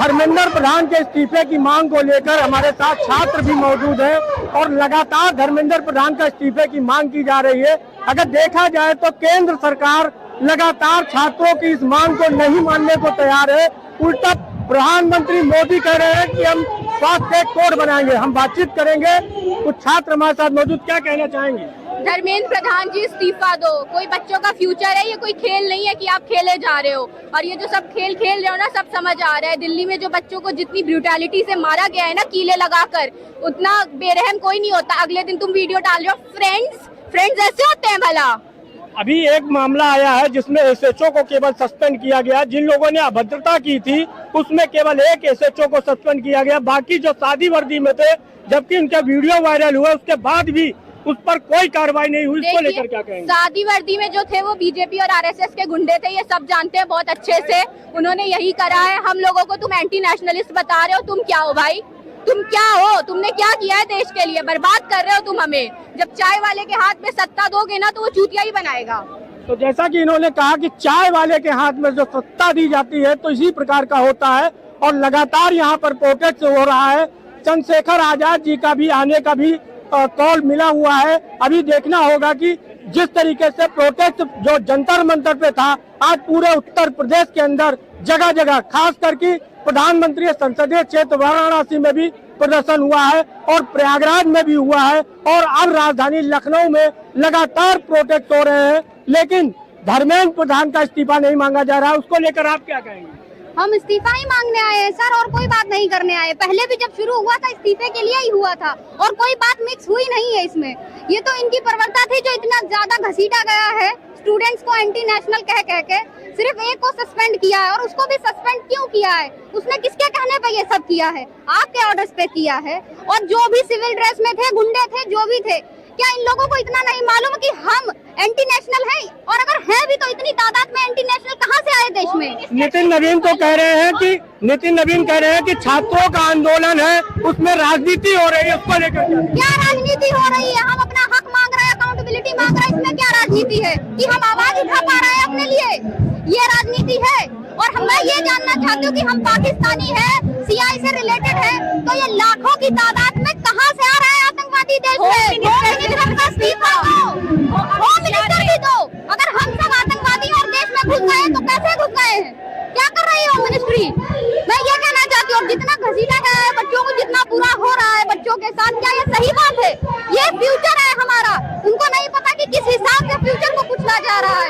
धर्मेंद्र प्रधान के इस्तीफे की मांग को लेकर हमारे साथ छात्र भी मौजूद हैं और लगातार धर्मेंद्र प्रधान का इस्तीफे की मांग की जा रही है। अगर देखा जाए तो केंद्र सरकार लगातार छात्रों की इस मांग को नहीं मानने को तैयार है। उल्टा प्रधानमंत्री मोदी कह रहे हैं कि हम स्वास्थ्य कोड बनाएंगे, हम बातचीत करेंगे। कुछ छात्र हमारे साथ मौजूद, क्या कहना चाहेंगे? धर्मेंद्र प्रधान जी इस्तीफा दो। कोई बच्चों का फ्यूचर है, ये कोई खेल नहीं है कि आप खेले जा रहे हो। और ये जो सब खेल खेल रहे हो ना, सब समझ आ रहा है। दिल्ली में जो बच्चों को जितनी ब्रूटैलिटी से मारा गया है ना, कीले लगाकर, उतना बेरहम कोई नहीं होता। अगले दिन तुम वीडियो डाल रहे हो, फ्रेंड्स ऐसे होते हैं भला? अभी एक मामला आया है जिसमें एसएचओ को केवल सस्पेंड किया गया। जिन लोगों ने अभद्रता की थी उसमें केवल एक एसएचओ को सस्पेंड किया गया, बाकी जो सादी वर्दी में थे, जबकि उनका वीडियो वायरल हुआ, उसके बाद भी उस पर कोई कार्रवाई नहीं हुई। इसको लेकर क्या कहेंगे? सादी वर्दी में जो थे वो बीजेपी और आरएसएस के गुंडे थे, ये सब जानते हैं बहुत अच्छे से। उन्होंने यही करा है। हम लोगों को तुम एंटी नेशनलिस्ट बता रहे हो। तुम क्या हो भाई? तुम क्या हो? तुमने क्या किया है देश के लिए? बर्बाद कर रहे हो तुम हमें। जब चाय वाले के हाथ में सत्ता दोगे ना, तो वो चूतिया ही बनाएगा। तो जैसा कि इन्होंने कहा कि चाय वाले के हाथ में जो सत्ता दी जाती है, तो इसी प्रकार का होता है। और लगातार यहाँ पर प्रोटेस्ट हो रहा है। चंद्रशेखर आजाद जी का भी आने का भी कॉल मिला हुआ है। अभी देखना होगा कि जिस तरीके से प्रोटेस्ट जो जंतर मंतर पे था, आज पूरे उत्तर प्रदेश के अंदर जगह जगह, खास करके प्रधानमंत्री संसदीय क्षेत्र वाराणसी में भी प्रदर्शन हुआ है और प्रयागराज में भी हुआ है और अब राजधानी लखनऊ में लगातार प्रोटेस्ट हो रहे हैं। लेकिन धर्मेंद्र प्रधान का इस्तीफा नहीं मांगा जा रहा है। उसको लेकर आप क्या कहेंगे? हम इस्तीफा ही मांगने आए हैं सर, और कोई बात नहीं करने आए। पहले भी जब शुरू हुआ था इस्तीफे के लिए ही हुआ था और कोई बात मिक्स हुई नहीं है इसमें। ये तो इनकी प्रवृत्ति थी जो इतना ज्यादा घसीटा गया है स्टूडेंट्स को एंटी नेशनल कह के। सिर्फ एक को सस्पेंड किया है, और उसको भी सस्पेंड क्यों किया है? उसने किसके कहने पे ये सब किया है? आपके ऑर्डर्स पे किया है। और जो भी सिविल ड्रेस में थे, गुंडे थे, जो भी थे, क्या इन लोगों को इतना नहीं मालूम कि हम एंटी नेशनल हैं? और अगर है भी तो इतनी तादाद में एंटी नेशनल कहाँ से आए देश में? नितिन नवीन कह रहे हैं कि छात्रों का आंदोलन है, उसमें राजनीति हो रही है। उसको लेकर क्या राजनीति हो रही है? हम अपना हक मांग रहे हैं, अकाउंटेबिलिटी मांग रहे हैं। इसमें क्या राजनीति है कि हम आवाज उठा पा रहे हैं अपने लिए? ये राजनीति है। और मैं ये जानना चाहती हूँ कि हम पाकिस्तानी है, सीआई से रिलेटेड है, तो ये लाखों की तादाद में कहाँ से आ रहा है आतंकवादी देश में? होम मिनिस्टर भी दो। अगर हम सब आतंकवादी और देश में घुस गए तो कैसे घुस गए हैं? क्या कर रही है होम मिनिस्ट्री? मैं ये कहना चाहती हूँ, जितना घसीटा गया है बच्चों को, जितना बुरा हो रहा है बच्चों के साथ, क्या ये सही बात है? ये फ्यूचर है हमारा। उनको नहीं पता कि किस हिसाब से फ्यूचर को कुचला जा रहा है।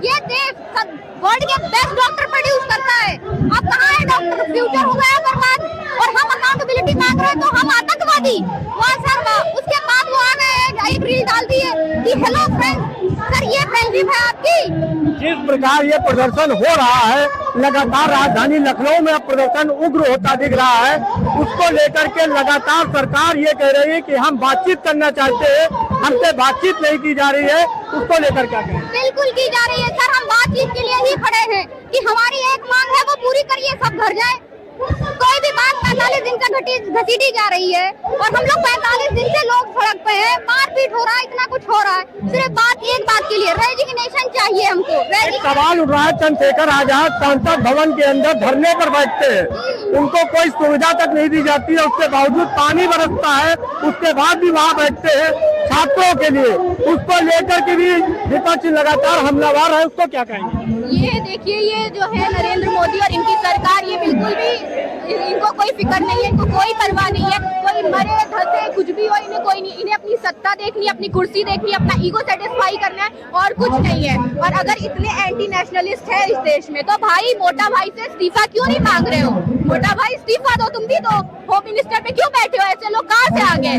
ये देश वर्ल्ड के बेस्ट डॉक्टर प्रोड्यूस करता है। अब कहाँ है डॉक्टर? फ्यूचर हो गया बर्बाद। और हम अकाउंटेबिलिटी मांग रहे हैं तो हम आतंकवादी? वाह सर वाह। उसके बाद वो आ गए, एक रील डाल दी है कि हेलो फ्रेंड्स। सर ये फ्रेंडशिप है आपकी? जिस प्रकार ये प्रदर्शन हो रहा है, लगातार राजधानी लखनऊ में अब प्रदर्शन उग्र होता दिख रहा है। उसको लेकर के लगातार सरकार ये कह रही है कि हम बातचीत करना चाहते हैं, हमसे बातचीत नहीं की जा रही है। उसको लेकर क्या कहें? बिल्कुल की जा रही है सर। हम बातचीत के लिए ही खड़े हैं कि हमारी एक मांग है, वो पूरी करिए, सब घर जाए। कोई भी बात 45 दिन से घसीटी जा रही है और हम लोग 45 दिन से लोग सड़क पे हैं, मारपीट हो रहा है, इतना कुछ हो रहा है। सिर्फ एक बात के लिए रेजिग्नेशन चाहिए हमको। सवाल उठ रहा है, चंद्रशेखर आजाद संसद भवन के अंदर धरने पर बैठते हैं, उनको कोई सुविधा तक नहीं दी जाती है, उसके बावजूद पानी बरसता है, उसके बाद भी वहाँ बैठते हैं छात्रों के लिए। उसको लेकर के भी विपक्ष लगातार हमलावर है। उसको क्या कहेंगे? ये देखिए, ये जो है नरेंद्र मोदी और इनकी सरकार, ये बिल्कुल भी इनको कोई फिक्र नहीं है, इनको कोई परवाह नहीं है। कोई मरे धसे कुछ भी हो, इन्हें कोई नहीं। इन्हें अपनी सत्ता देखनी, अपनी कुर्सी देखनी, अपना ईगो सेटिस्फाई करना है और कुछ नहीं है। और अगर इतने एंटी नेशनलिस्ट है इस देश में, तो भाई मोटा भाई से इस्तीफा क्यों नहीं मांग रहे हो? मोटा भाई इस्तीफा दो, तुम भी दो। होम मिनिस्टर पे क्यों बैठे हो? ऐसे लोग कहाँ से आ गए?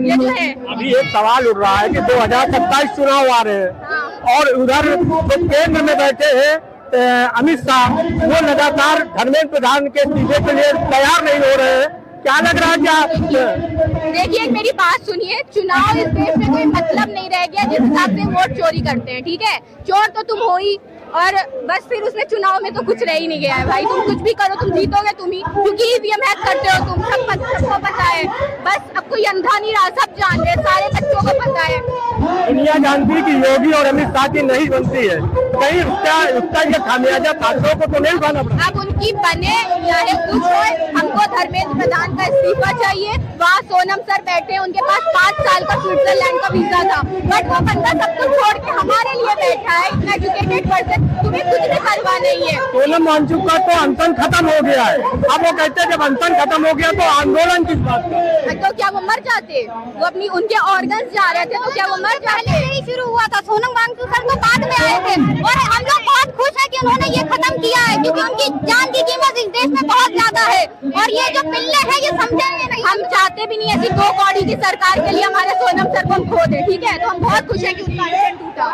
ये जो है, अभी एक सवाल उठ रहा है कि 2027 चुनाव आ रहे हैं और उधर जो केंद्र में बैठे हैं अमित शाह, वो लगातार धर्मेंद्र प्रधान के इस्तीफे के लिए तैयार नहीं हो रहे हैं। क्या लग रहा है? क्या देखिए, मेरी बात सुनिए। चुनाव इस देश में कोई मतलब नहीं रह गया जिस हिसाब से वोट चोरी करते हैं। ठीक है, चोर तो तुम हो ही, और बस फिर उसमें चुनाव में तो कुछ रह ही नहीं गया है भाई। तुम कुछ भी करो, तुम जीतोगे तुम ही, क्योंकि ईवीएम हैक करते हो तुम। सबको पता है। बस अब कोई अंधा नहीं रहा, सब जान रहे, सारे बच्चों को पता है। दुनिया जानती है कि योगी और अमित शाह की नहीं बनती है। कहीं उसका ये खामियाजा छात्रों को तो नहीं उठाना पड़ा। अब उनकी बने चाहे कुछ हो, हमको धर्मेंद्र प्रधान का इस्तीफा चाहिए। वहाँ सोनम सर बैठे हैं, उनके पास 5 साल का स्विट्जरलैंड का वीजा था, बट वो बंदा सब कुछ छोड़ के हमारे लिए बैठा है। इतना एजुकेटेड पर्सन, तुम्हें कुछ भी परवाह नहीं है। सोनम वांगचुक का तो अनशन खत्म हो गया है। अब वो कहते हैं जब अनशन खत्म हो गया तो आंदोलन किस बात का? तो क्या वो मर जाते? वो अपनी उनके ऑर्गन्स जा रहे थे, तो क्या वो मर जाते? पहले से ही शुरू हुआ था। सोनम वांगचुक सर तो बाद में आए थे और हम लोग बहुत खुश हैं कि उन्होंने ये खत्म किया है, क्योंकि उनकी जान की कीमत इस देश में बहुत ज्यादा है और ये जो पिल्ले हैं ये समझेंगे नहीं। हम चाहते भी नहीं ऐसी 2 कौड़ी की सरकार के लिए हमारे सोनम सर को हम खो दे, ठीक है? तो हम बहुत खुश हैं कि उनका अनशन टूटा।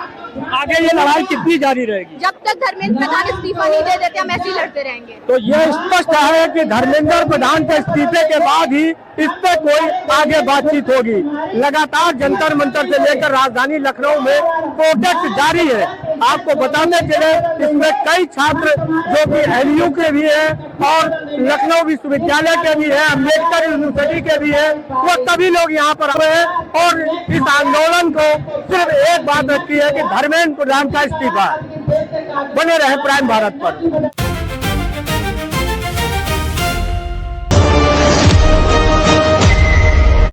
आगे ये लड़ाई कितनी जारी रहेगी? जब तक धर्मेंद्र प्रधान इस्तीफा नहीं दे देते हम ऐसे ही लड़ते रहेंगे। तो ये स्पष्ट है कि धर्मेंद्र प्रधान के इस्तीफे के बाद ही इस पे कोई आगे बातचीत होगी। लगातार जंतर मंतर से लेकर राजधानी लखनऊ में प्रोटेस्ट जारी है। आपको बताने चले इसमें कई छात्र जो कि एलयू के भी है और लखनऊ विश्वविद्यालय के भी है, अम्बेडकर यूनिवर्सिटी के भी है, वो सभी लोग यहाँ पर आए हैं और इस आंदोलन को सिर्फ एक बात रखी है कि धर्मेंद्र प्रधान का इस्तीफा। बने रहे प्राइम भारत पर।